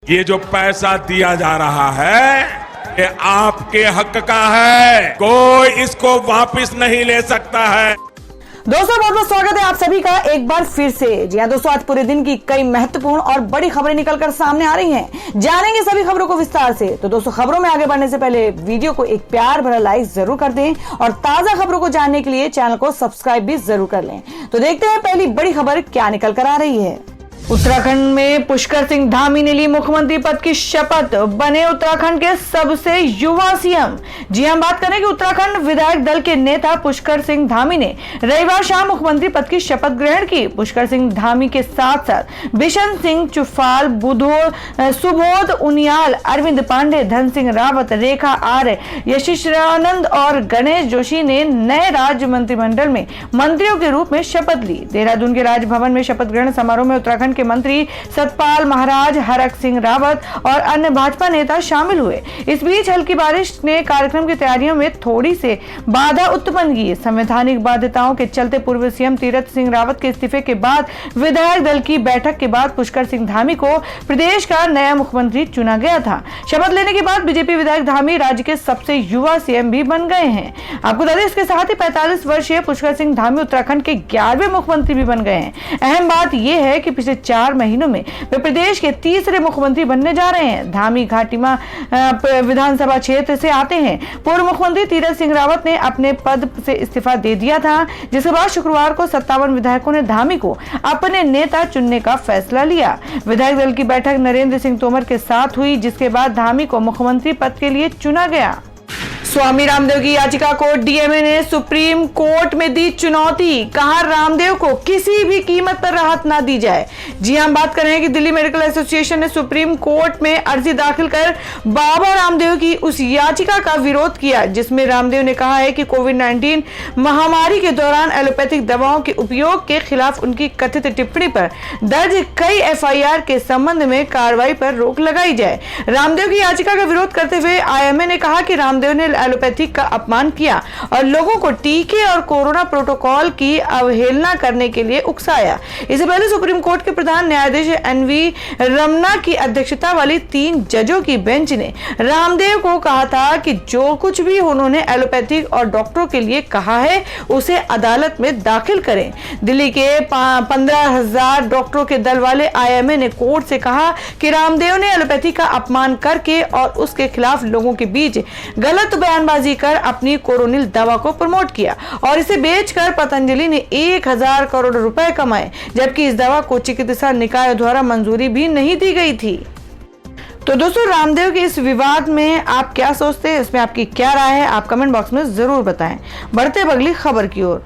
ये जो पैसा दिया जा रहा है ये आपके हक का है, कोई इसको वापस नहीं ले सकता है। दोस्तों बहुत बहुत स्वागत है आप सभी का एक बार फिर से। जी हाँ दोस्तों, आज पूरे दिन की कई महत्वपूर्ण और बड़ी खबरें निकलकर सामने आ रही हैं। जानेंगे सभी खबरों को विस्तार से। तो दोस्तों खबरों में आगे बढ़ने से पहले वीडियो को एक प्यार भरा लाइक जरूर कर दें और ताजा खबरों को जानने के लिए चैनल को सब्सक्राइब भी जरूर कर लें। तो देखते हैं पहली बड़ी खबर क्या निकल कर आ रही है। उत्तराखंड में पुष्कर सिंह धामी ने ली मुख्यमंत्री पद की शपथ, बने उत्तराखंड के सबसे युवा सीएम। जी हम बात करें कि उत्तराखंड विधायक दल के नेता पुष्कर सिंह धामी ने रविवार शाम मुख्यमंत्री पद की शपथ ग्रहण की। पुष्कर सिंह धामी के साथ साथ बिशन सिंह चुफाल, सुबोध उनियाल, अरविंद पांडे, धन सिंह रावत, रेखा आर्य, यशिश्रानंद और गणेश जोशी ने नए राज्य मंत्रिमंडल में मंत्रियों के रूप में शपथ ली। देहरादून के राजभवन में शपथ ग्रहण समारोह में उत्तराखंड के मंत्री सतपाल महाराज, हरक सिंह रावत और अन्य भाजपा नेता शामिल हुए। इस बीच हल्की बारिश ने कार्यक्रम की तैयारियों में थोड़ी से बाधा उत्पन्न की। संवैधानिक बाध्यताओं के चलते पूर्व सीएम तीरथ सिंह रावत के इस्तीफे के बाद विधायक दल की बैठक के बाद पुष्कर सिंह धामी को प्रदेश का नया मुख्यमंत्री चुना गया था। शपथ लेने के बाद बीजेपी विधायक धामी राज्य के सबसे युवा सीएम भी बन गए हैं। आपको बता दें इसके साथ ही 45 वर्षीय पुष्कर सिंह धामी उत्तराखंड के 11वें मुख्यमंत्री भी बन गए हैं। अहम बात यह है कि पिछले 4 महीनों में वे प्रदेश के तीसरे मुख्यमंत्री बनने जा रहे हैं। धामी घाटीमा विधानसभा क्षेत्र से आते हैं। पूर्व मुख्यमंत्री तीरथ सिंह रावत ने अपने पद से इस्तीफा दे दिया था, जिसके बाद शुक्रवार को 57 विधायकों ने धामी को अपने नेता चुनने का फैसला लिया। विधायक दल की बैठक नरेंद्र सिंह तोमर के साथ हुई, जिसके बाद धामी को मुख्यमंत्री पद के लिए चुना गया। स्वामी रामदेव की याचिका को डीएमए ने सुप्रीम कोर्ट में दी चुनौती, कहा रामदेव को किसी भी कीमत पर राहत ना दी जाए। जी हम बात कर रहे हैं कि दिल्ली मेडिकल एसोसिएशन ने सुप्रीम कोर्ट में अर्जी दाखिल कर बाबा रामदेव की उस याचिका का विरोध किया, जिसमें रामदेव ने कहा है कि कोविड-19 महामारी के दौरान एलोपैथिक दवाओं के उपयोग के खिलाफ उनकी कथित टिप्पणी पर दर्ज कई एफआईआर के संबंध में कार्रवाई पर रोक लगाई जाए। रामदेव की याचिका का विरोध करते हुए आईएमए ने कहा कि रामदेव ने एलोपैथिक का अपमान किया और लोगों को टीके और कोरोना प्रोटोकॉल की अवहेलना करने के लिए उकसाया। इससे पहले सुप्रीम कोर्ट के प्रधान न्यायाधीश एनवी रमना की अध्यक्षता वाली 3 जजों की बेंच ने रामदेव को कहा था कि जो कुछ भी उन्होंने एलोपैथिक और डॉक्टरों के लिए कहा है उसे अदालत में दाखिल करें। दिल्ली के 15,000 डॉक्टरों के दल वाले आईएमए ने कोर्ट से कहा कि रामदेव ने एलोपैथी का अपमान करके और उसके खिलाफ लोगों के बीच गलत बयानबाजी कर अपनी कोरोनिल दवा को प्रमोट किया और इसे बेचकर पतंजलि ने 1000 करोड़ रुपए कमाए, जबकि इस दवा को चिकित्सा निकाय द्वारा मंजूरी भी नहीं दी गई थी। तो दोस्तों रामदेव के इस विवाद में आप क्या सोचते हैं, इसमें आपकी क्या राय है, आप कमेंट बॉक्स में जरूर बताएं। बढ़ते अगली खबर की ओर।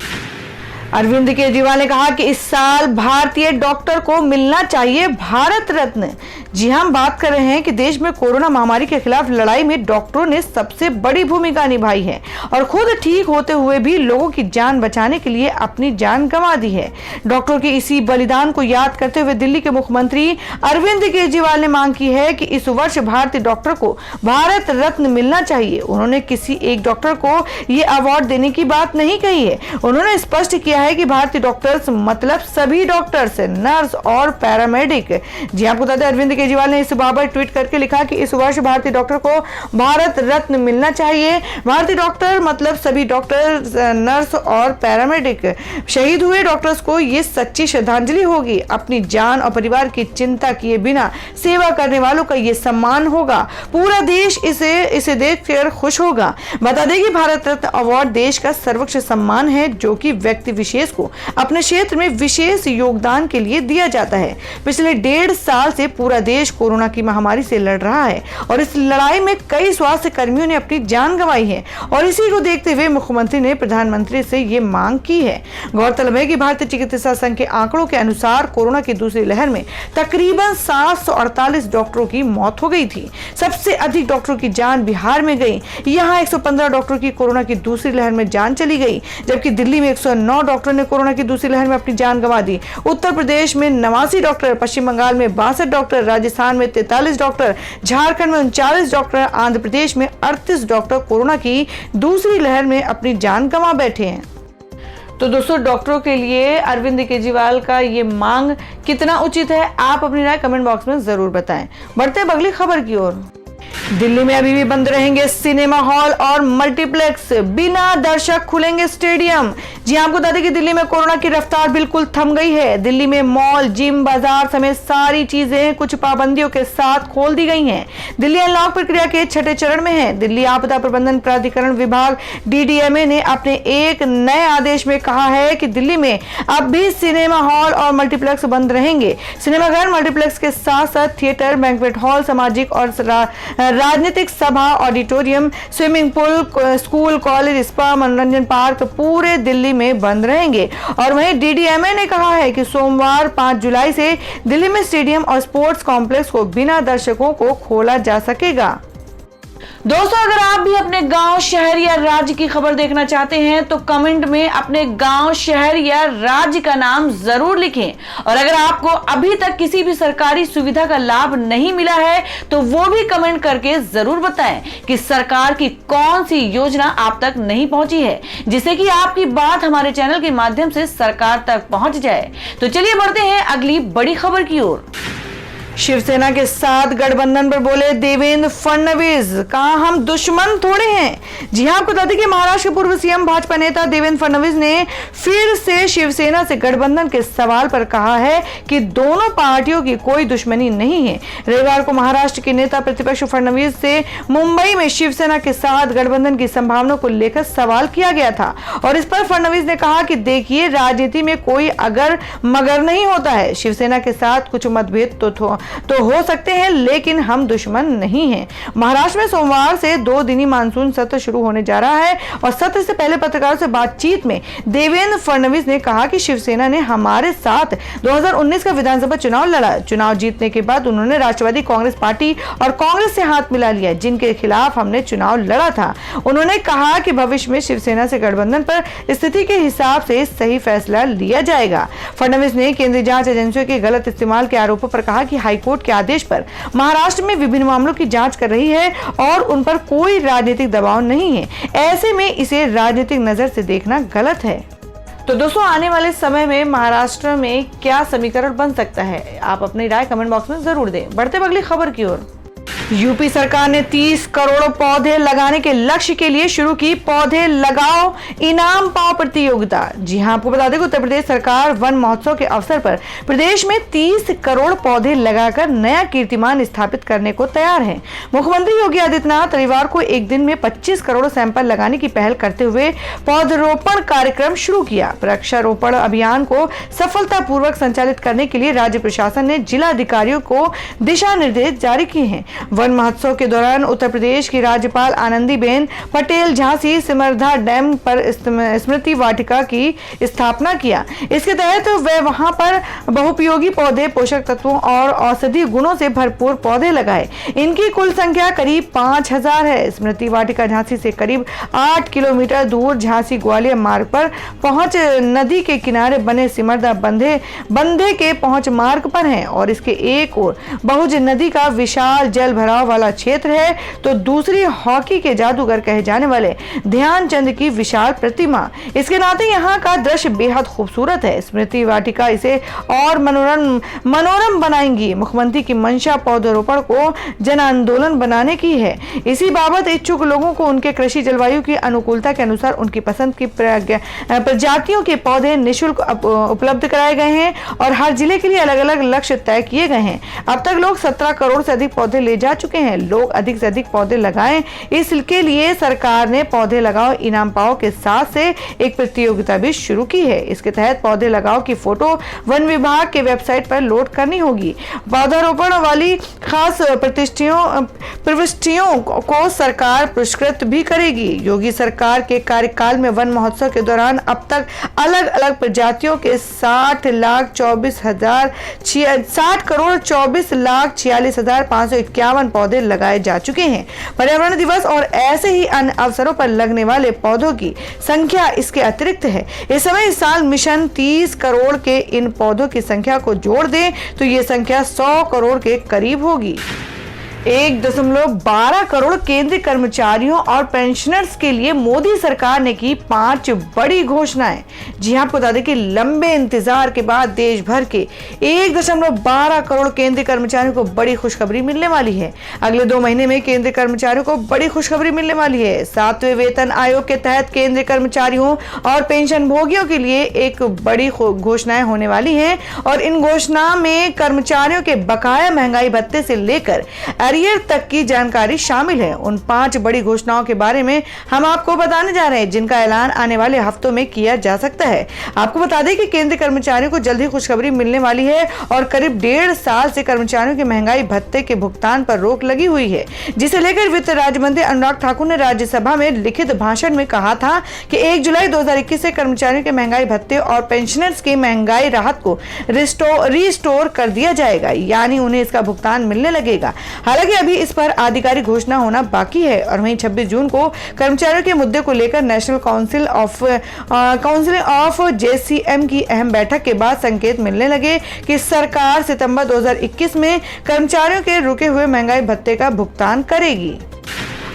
अरविंद केजरीवाल ने कहा कि इस साल भारतीय डॉक्टर को मिलना चाहिए भारत रत्न। जी हम बात कर रहे हैं कि देश में कोरोना महामारी के खिलाफ लड़ाई में डॉक्टरों ने सबसे बड़ी भूमिका निभाई है और खुद ठीक होते हुए भी लोगों की जान बचाने के लिए अपनी जान गंवा दी है। डॉक्टरों के इसी बलिदान को याद करते हुए दिल्ली के मुख्यमंत्री अरविंद केजरीवाल ने मांग की है कि इस वर्ष भारतीय डॉक्टर को भारत रत्न मिलना चाहिए। उन्होंने किसी एक डॉक्टर को ये अवार्ड देने की बात नहीं कही है। उन्होंने स्पष्ट किया है कि भारतीय डॉक्टर्स मतलब सभी डॉक्टर्स, नर्स और पैरामेडिक। जी आपको बता दें अरविंद केजरीवाल ने इस बाबत ट्वीट करके लिखा कि इस वर्ष भारतीय डॉक्टर को भारत रत्न मिलना चाहिए। भारतीय डॉक्टर मतलब सभी डॉक्टर, नर्स और पैरामेडिक। शहीद हुए डॉक्टर्स को ये सच्ची श्रद्धांजलि होगी। अपनी जान और परिवार की चिंता किए बिना सेवा करने वालों का ये सम्मान होगा। पूरा देश इसे देखकर खुश होगा। बता दें कि भारत रत्न अवार्ड देश का सर्वोच्च सम्मान है, जो कि व्यक्ति विशेष को अपने क्षेत्र में विशेष योगदान के लिए दिया जाता है। पिछले 1.5 साल से पूरा देश कोरोना की महामारी से लड़ रहा है और इस लड़ाई में कई स्वास्थ्य कर्मियों ने अपनी जान गंवाई है और इसी को देखते हुए मुख्यमंत्री ने प्रधानमंत्री से ये मांग की है। गौरतलब है कि भारतीय चिकित्सा संघ के आंकड़ों के अनुसार कोरोना की दूसरी लहर में तकरीबन 748 डॉक्टरों की मौत हो गई थी। सबसे अधिक डॉक्टरों की जान बिहार में गई। यहाँ 115 डॉक्टरों की कोरोना की दूसरी लहर में जान चली गई, जबकि दिल्ली में 109 डॉक्टरों ने कोरोना की दूसरी लहर में अपनी जान गंवा दी। उत्तर प्रदेश में 89 डॉक्टर, पश्चिम बंगाल में 62 डॉक्टर, राजस्थान में 43 डॉक्टर, झारखंड में 39 डॉक्टर, आंध्र प्रदेश में 38 डॉक्टर कोरोना की दूसरी लहर में अपनी जान गंवा बैठे हैं। तो दोस्तों, डॉक्टरों के लिए अरविंद केजरीवाल का ये मांग कितना उचित है, आप अपनी राय कमेंट बॉक्स में जरूर बताएं। बढ़ते हैं अगली खबर की ओर। दिल्ली में अभी भी बंद रहेंगे सिनेमा हॉल और मल्टीप्लेक्स, बिना दर्शक खुलेंगे स्टेडियम। जी आपको बता दें कि दिल्ली में कोरोना की रफ्तार बिल्कुल थम गई है। दिल्ली में मॉल, जिम, बाजार समेत सारी चीजें कुछ पाबंदियों के साथ खोल दी गई हैं। दिल्ली अनलॉक प्रक्रिया के छठे चरण में है। दिल्ली आपदा प्रबंधन प्राधिकरण विभाग DDMA ने अपने एक नए आदेश में कहा है कि दिल्ली में अब भी सिनेमा हॉल और मल्टीप्लेक्स बंद रहेंगे। सिनेमाघर, मल्टीप्लेक्स के साथ साथ थिएटर, बैंक्वेट हॉल, सामाजिक और राजनीतिक सभा, auditorium, swimming pool, school, college, spa, मनोरंजन पार्क पूरे दिल्ली में बंद रहेंगे। और वहीं DDMA ने कहा है कि सोमवार 5 जुलाई से दिल्ली में स्टेडियम और स्पोर्ट्स कॉम्प्लेक्स को बिना दर्शकों को खोला जा सकेगा। दोस्तों, अगर आप भी अपने गांव, शहर या राज्य की खबर देखना चाहते हैं तो कमेंट में अपने गांव, शहर या राज्य का नाम जरूर लिखें। और अगर आपको अभी तक किसी भी सरकारी सुविधा का लाभ नहीं मिला है तो वो भी कमेंट करके जरूर बताएं कि सरकार की कौन सी योजना आप तक नहीं पहुंची है, जिससे कि आपकी बात हमारे चैनल के माध्यम से सरकार तक पहुंच जाए। तो चलिए बढ़ते हैं अगली बड़ी खबर की ओर। शिवसेना के साथ गठबंधन पर बोले देवेंद्र फडणवीस, कहा हम दुश्मन थोड़े हैं। जी हां, आपको बता दें कि महाराष्ट्र के पूर्व सीएम भाजपा नेता देवेंद्र फडणवीस ने फिर से शिवसेना से गठबंधन के सवाल पर कहा है कि दोनों पार्टियों की कोई दुश्मनी नहीं है। रविवार को महाराष्ट्र के नेता प्रतिपक्ष फडणवीस से मुंबई में शिवसेना के साथ गठबंधन की संभावना को लेकर सवाल किया गया था और इस पर फडणवीस ने कहा कि देखिए, राजनीति में कोई अगर मगर नहीं होता है। शिवसेना के साथ कुछ मतभेद तो हो सकते हैं, लेकिन हम दुश्मन नहीं हैं। महाराष्ट्र में सोमवार से 2 दिनी मानसून सत्र शुरू होने जा रहा है और सत्र से पहले पत्रकारों से बातचीत में देवेंद्र फडणवीस ने कहा कि शिवसेना ने हमारे साथ 2019 का विधानसभा चुनाव लड़ा। चुनाव जीतने के बाद उन्होंने राष्ट्रवादी कांग्रेस पार्टी और कांग्रेस से हाथ मिला लिया, जिनके खिलाफ हमने चुनाव लड़ा था। उन्होंने कहा कि भविष्य में शिवसेना से गठबंधन पर स्थिति के हिसाब से सही फैसला लिया जाएगा। फडणवीस ने केंद्रीय जांच एजेंसियों के गलत इस्तेमाल के आरोपों पर कहा कि हाईकोर्ट के आदेश पर महाराष्ट्र में विभिन्न मामलों की जांच कर रही है और उन पर कोई राजनीतिक दबाव नहीं है। ऐसे में इसे राजनीतिक नजर से देखना गलत है। तो दोस्तों, आने वाले समय में महाराष्ट्र में क्या समीकरण बन सकता है, आप अपनी राय कमेंट बॉक्स में जरूर दें। बढ़ते अगली खबर की ओर। यूपी सरकार ने 30 करोड़ पौधे लगाने के लक्ष्य के लिए शुरू की पौधे लगाओ इनाम पाओ प्रतियोगिता। जी हां, आपको बता दें कि उत्तर प्रदेश सरकार वन महोत्सव के अवसर पर प्रदेश में 30 करोड़ पौधे लगाकर नया कीर्तिमान स्थापित करने को तैयार है। मुख्यमंत्री योगी आदित्यनाथ रविवार को एक दिन में 25 करोड़ सैंपल लगाने की पहल करते हुए पौधरोपण कार्यक्रम शुरू किया। वृक्षारोपण अभियान को सफलतापूर्वक संचालित करने के लिए राज्य प्रशासन ने जिला अधिकारियों को दिशा निर्देश जारी किए हैं। वन महोत्सव के दौरान उत्तर प्रदेश की राज्यपाल आनंदीबेन पटेल झांसी सिमरधा डैम पर स्मृति वाटिका की स्थापना किया। इसके तहत वे वहां पर बहुपयोगी पौधे, पोषक तत्वों और औषधीय गुणों से भरपूर पौधे लगाए। इनकी कुल संख्या करीब 5000 है। स्मृति वाटिका झांसी से करीब 8 किलोमीटर दूर झांसी ग्वालियर मार्ग पर पहुंच नदी के किनारे बने सिमरधा बंधे के पहुंच मार्ग पर है और इसके एक ओर बहुज नदी का विशाल जल भराव वाला क्षेत्र है तो दूसरी हॉकी के जादूगर कहे जाने वाले ध्यानचंद की विशाल प्रतिमा। इसके नाते यहाँ का दृश्य बेहद खूबसूरत है। स्मृति वाटिका इसे और मनोरम बनाएंगी। मुख्यमंत्री की मंशा पौधरोपण को जन आंदोलन बनाने की है। इसी बाबत इच्छुक लोगों को उनके कृषि जलवायु की अनुकूलता के अनुसार उनकी पसंद की प्रजातियों के पौधे निःशुल्क उपलब्ध कराए गए हैं और हर जिले के लिए अलग अलग लक्ष्य तय किए गए हैं। अब तक लोग 17 करोड़ से अधिक पौधे ले जा चुके हैं। लोग अधिक से अधिक पौधे लगाएं, इसके लिए सरकार ने पौधे लगाओ इनाम पाओ के साथ से एक प्रतियोगिता भी शुरू की है। इसके तहत पौधे लगाओ की फोटो वन विभाग के वेबसाइट पर लोड करनी होगी। पौधारोपण वाली खास प्रविष्टियों को सरकार पुरस्कृत भी करेगी। योगी सरकार के कार्यकाल में वन महोत्सव के दौरान अब तक अलग अलग प्रजातियों के 60 करोड़ 24,46,551 पौधे लगाए जा चुके हैं। पर्यावरण दिवस और ऐसे ही अन्य अवसरों पर लगने वाले पौधों की संख्या इसके अतिरिक्त है। इस समय इस साल मिशन 30 करोड़ के इन पौधों की संख्या को जोड़ दें तो ये संख्या 100 करोड़ के करीब होगी। 1.12 करोड़ केंद्रीय कर्मचारियों और पेंशनर्स के लिए मोदी सरकार ने की 5 बड़ी घोषणाएं। जी हां, आपको बता दें कि लंबे इंतजार के बाद देश भर के 1.12 करोड़ केंद्रीय कर्मचारियों को बड़ी खुशखबरी मिलने वाली है। अगले 2 महीने में केंद्रीय कर्मचारियों को बड़ी खुशखबरी मिलने वाली है। 7वें वेतन आयोग के तहत केंद्रीय कर्मचारियों और पेंशन भोगियों के लिए एक बड़ी घोषणाएं होने वाली हैं और इन घोषणा में कर्मचारियों के बकाया महंगाई भत्ते से लेकर अरियर तक की जानकारी शामिल है। उन 5 बड़ी घोषणाओं के बारे में हम आपको बताने जा रहे हैं जिनका ऐलान आने वाले हफ्तों में किया जा सकता है। आपको बता दें कि केंद्रीय कर्मचारियों को जल्द ही खुशखबरी मिलने वाली है और करीब 1.5 साल से कर्मचारियों के महंगाई भत्ते के भुगतान पर रोक लगी हुई है, जिसे लेकर वित्त राज्य मंत्री अनुराग ठाकुर ने राज्यसभा में लिखित भाषण में कहा था कि 1 जुलाई 2021 से कर्मचारियों के महंगाई भत्ते और पेंशनर्स की महंगाई राहत को रिस्टोर कर दिया जाएगा, यानी उन्हें इसका भुगतान मिलने लगेगा। हालांकि अभी इस पर आधिकारिक घोषणा होना बाकी है और वहीं 26 जून को कर्मचारियों के मुद्दे को लेकर नेशनल काउंसिल ऑफ JCM की अहम बैठक के बाद संकेत मिलने लगे कि सरकार सितंबर 2021 में कर्मचारियों के रुके हुए महंगाई भत्ते का भुगतान करेगी।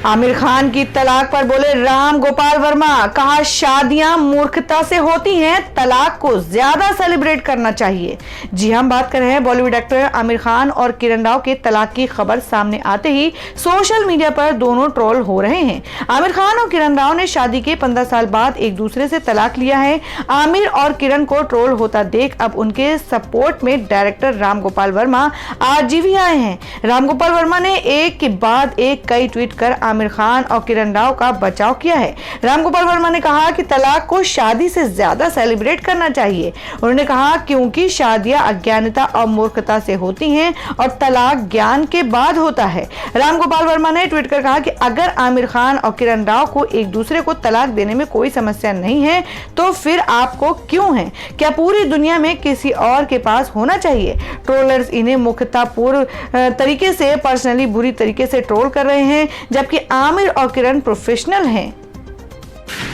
आमिर खान की तलाक पर बोले राम गोपाल वर्मा, कहा शादियां मूर्खता से होती हैं, तलाक को ज्यादा सेलिब्रेट करना चाहिए। जी हम बात कर रहे हैं बॉलीवुड एक्टर आमिर खान और किरण राव के तलाक की खबर सामने आते ही सोशल मीडिया पर दोनों ट्रोल हो रहे हैं। आमिर खान और किरण राव ने शादी के 15 साल बाद एक दूसरे से तलाक लिया है। आमिर और किरण को ट्रोल होता देख अब उनके सपोर्ट में डायरेक्टर राम गोपाल वर्मा आजीवी आए हैं। राम गोपाल वर्मा ने एक के बाद एक कई ट्वीट कर आमिर खान और किरण राव का बचाव किया है। राम गोपाल वर्मा ने कहा कि तलाक को शादी से ज्यादा सेलिब्रेट करना चाहिए। उन्होंने कहा क्योंकि शादियां अज्ञानता और मूर्खता से होती हैं और तलाक ज्ञान के बाद होता है। राम गोपाल वर्मा ने ट्वीट कर कहा कि अगर आमिर खान और किरण राव को एक दूसरे को तलाक देने में कोई समस्या नहीं है तो फिर आपको क्यों है? क्या पूरी दुनिया में किसी और के पास होना चाहिए? ट्रोलर्स इन्हें मुख्यतापूर्ण तरीके से पर्सनली बुरी तरीके से ट्रोल कर रहे हैं, जबकि आमिर और किरण प्रोफेशनल हैं।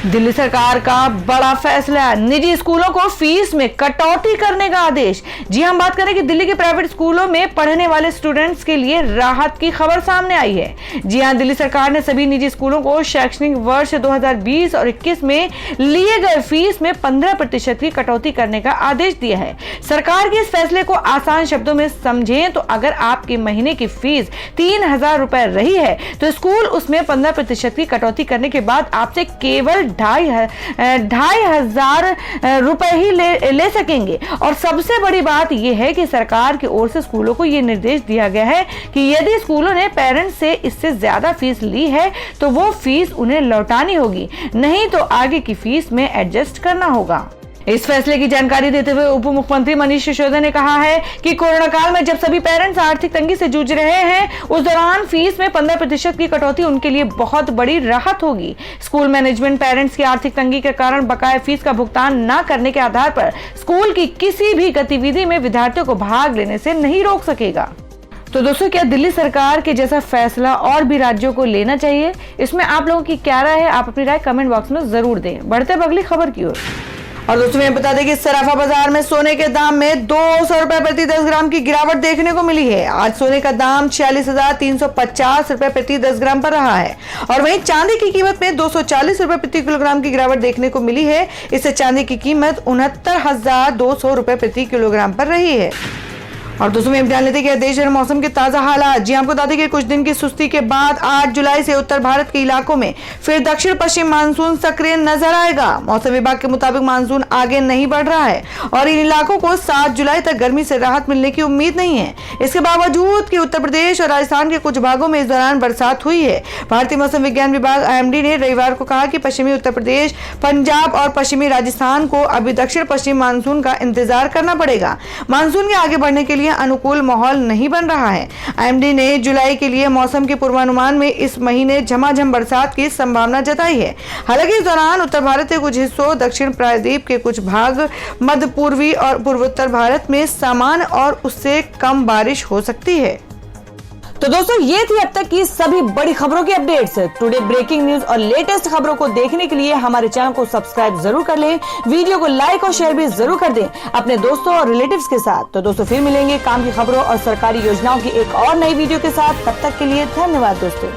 दिल्ली सरकार का बड़ा फैसला, निजी स्कूलों को फीस में कटौती करने का आदेश। जी हम बात करें कि दिल्ली के प्राइवेट स्कूलों में पढ़ने वाले स्टूडेंट्स के लिए राहत की खबर सामने आई है। जी हां, दिल्ली सरकार ने सभी निजी स्कूलों को शैक्षणिक वर्ष 2020 और 21 में लिए गए फीस में 15% की कटौती करने का आदेश दिया है। सरकार के इस फैसले को आसान शब्दों में समझें तो अगर आपकी महीने की फीस 3000 रुपए रही है तो स्कूल उसमें 15% की कटौती करने के बाद आपसे केवल 2500 रुपए ही ले सकेंगे। और सबसे बड़ी बात यह है कि सरकार की ओर से स्कूलों को यह निर्देश दिया गया है कि यदि स्कूलों ने पेरेंट्स से इससे ज्यादा फीस ली है तो वो फीस उन्हें लौटानी होगी, नहीं तो आगे की फीस में एडजस्ट करना होगा। इस फैसले की जानकारी देते हुए उप मुख्यमंत्री मनीष सिसोदिया ने कहा है कि कोरोना काल में जब सभी पेरेंट्स आर्थिक तंगी से जूझ रहे हैं, उस दौरान फीस में 15% की कटौती उनके लिए बहुत बड़ी राहत होगी। स्कूल मैनेजमेंट पेरेंट्स की आर्थिक तंगी के कारण बकाया फीस का भुगतान न करने के आधार पर स्कूल की किसी भी गतिविधि में विद्यार्थियों को भाग लेने से नहीं रोक सकेगा। तो दोस्तों, क्या दिल्ली सरकार के जैसा फैसला और भी राज्यों को लेना चाहिए? इसमें आप लोगों की क्या राय है? आप अपनी राय कमेंट बॉक्स में जरूर दें। बढ़ते हैं अगली खबर की ओर। और दोस्तों मैं बता दें कि सराफा बाजार में सोने के दाम में 200 रुपए प्रति 10 ग्राम की गिरावट देखने को मिली है। आज सोने का दाम 46,350 रुपए प्रति 10 ग्राम पर रहा है और वहीं चांदी की कीमत में 240 रुपए प्रति किलोग्राम की गिरावट देखने को मिली है। इससे चांदी की कीमत 69,200 रुपए प्रति किलोग्राम पर रही है। और दोस्तों में जान लेते हैं देश और मौसम के ताजा हालात। जी आपको बता दें कि कुछ दिन की सुस्ती के बाद 8 जुलाई से उत्तर भारत के इलाकों में फिर दक्षिण पश्चिम मानसून सक्रिय नजर आएगा। मौसम विभाग के मुताबिक मानसून आगे नहीं बढ़ रहा है और इन इलाकों को 7 जुलाई तक गर्मी से राहत मिलने की उम्मीद नहीं है। इसके बावजूद कि उत्तर प्रदेश और राजस्थान के कुछ भागों में इस दौरान बरसात हुई है। भारतीय मौसम विज्ञान विभाग IMD ने रविवार को कहा कि पश्चिमी उत्तर प्रदेश, पंजाब और पश्चिमी राजस्थान को अभी दक्षिण पश्चिम मानसून का इंतजार करना पड़ेगा। मानसून के आगे बढ़ने के लिए अनुकूल माहौल नहीं बन रहा है। IMD ने जुलाई के लिए मौसम के पूर्वानुमान में इस महीने झमाझम बरसात की संभावना जताई है। हालांकि इस दौरान उत्तर भारत के कुछ हिस्सों, दक्षिण प्रायद्वीप के कुछ भाग, मध्य पूर्वी और पूर्वोत्तर भारत में सामान्य और उससे कम बारिश हो सकती है। तो दोस्तों ये थी अब तक की सभी बड़ी खबरों की अपडेट्स। टुडे ब्रेकिंग न्यूज और लेटेस्ट खबरों को देखने के लिए हमारे चैनल को सब्सक्राइब जरूर कर लें, वीडियो को लाइक और शेयर भी जरूर कर दें अपने दोस्तों और रिलेटिव्स के साथ। तो दोस्तों फिर मिलेंगे काम की खबरों और सरकारी योजनाओं की एक और नई वीडियो के साथ। तब तक के लिए धन्यवाद दोस्तों।